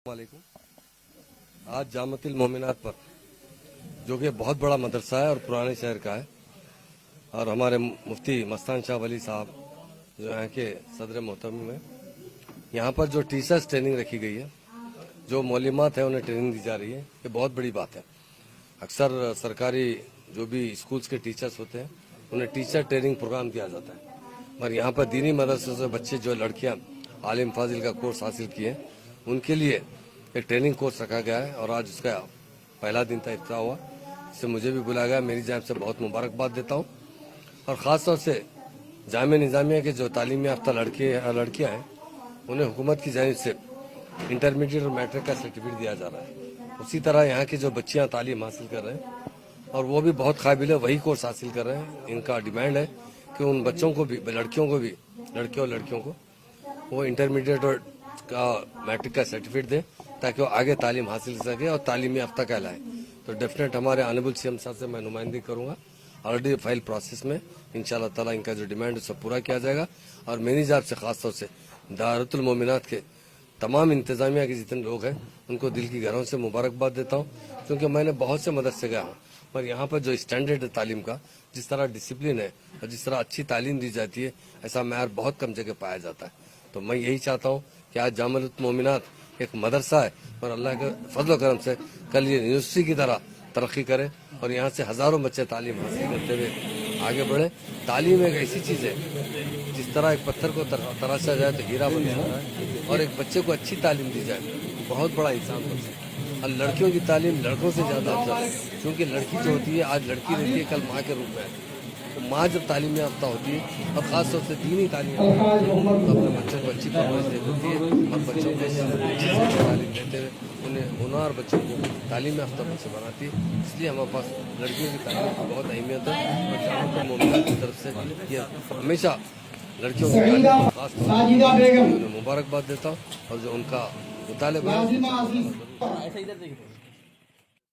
वालेकुम। आज जामतुल मोमिनात पर जो कि बहुत बड़ा मदरसा है और पुराने शहर का है और हमारे मुफ्ती मस्तान शाह वली साहब जो यहाँ के सदर मोहतरम है, यहाँ पर जो टीचर्स ट्रेनिंग रखी गई है, जो मौलिमात है उन्हें ट्रेनिंग दी जा रही है, ये बहुत बड़ी बात है। अक्सर सरकारी जो भी स्कूल्स के टीचर्स होते हैं उन्हें टीचर ट्रेनिंग प्रोग्राम दिया जाता है, मगर यहाँ पर दीनी मदरसे से बच्चे जो लड़कियाँ आलिम फाजिल का कोर्स हासिल किए उनके लिए एक ट्रेनिंग कोर्स रखा गया है और आज उसका पहला दिन था, इफ्तिताह हुआ। इससे मुझे भी बुलाया गया, मेरी जानिब से बहुत मुबारकबाद देता हूँ। और ख़ास तौर से जामिया निज़ामिया के जो तालीम याफ्ता लड़कियाँ हैं उन्हें हुकूमत की जानिब से इंटरमीडिएट और मैट्रिक का सर्टिफिकेट दिया जा रहा है। उसी तरह यहाँ की जो बच्चियाँ तालीम हासिल कर रहे हैं और वो भी बहुत काबिल है, वही कोर्स हासिल कर रहे हैं। इनका डिमांड है कि उन बच्चों को भी, लड़कियों को भी, लड़के और लड़कियों को वो इंटरमीडिएट और का मैट्रिक का सर्टिफिकेट दें ताकि वो आगे तालीम हासिल कर सके और तालीमी याफ्ता कहलाए। तो डेफिनेट हमारे ऑनरेबल सीएम साहब से मैं नुमाइंदगी करूँगा। ऑलरेडी फाइल प्रोसेस में इंशाल्लाह ताला इनका जो डिमांड है सब पूरा किया जाएगा। और मेरी जाब से खास तौर से दारुल मोमिनात के तमाम इंतजामिया के जितने लोग हैं उनको दिल की गहराइयों से मुबारकबाद देता हूँ, क्योंकि मैंने बहुत से मदरसे गया हूँ पर यहाँ पर जो स्टैंडर्ड है तालीम का, जिस तरह डिसिप्लिन है और जिस तरह अच्छी तालीम दी जाती है, ऐसा मैार बहुत कम जगह पाया जाता है। तो मैं यही चाहता हूँ कि आज जामुल मोमिनात एक मदरसा है और अल्लाह के फजल करम से कल ये यूनिवर्सिटी की तरह तरक्की करे और यहाँ से हज़ारों बच्चे तालीम हासिल करते हुए आगे बढ़े। तालीम एक ऐसी चीज़ है, जिस तरह एक पत्थर को तराशा जाए तो हीरा बन जाता है और एक बच्चे को अच्छी तालीम दी जाए बहुत बड़ा इंसान बनता है। और लड़कियों की तालीम लड़कों से ज़्यादा अफजल है, क्योंकि लड़की जो होती है आज लड़की रहती है, कल माँ के रूप में है। तो माँ जब तालीम याफ्ता होती है और ख़ास तौर से दीनी तालीम अपने बच्चों को अच्छी परवरिश देती है और बच्चों को अच्छी तालीम देते हुए उन्हें और बच्चों को तालीम याफ्ता बच्चे बनाती है। इसलिए हमारे पास लड़कियों की तालीम की बहुत अहमियत है और जामुल मोमिनात की तरफ से ये हमेशा लड़कियों की तालीम खास तौर पर उन्हें मुबारकबाद देता हूँ और जो उनका मुतालिबा है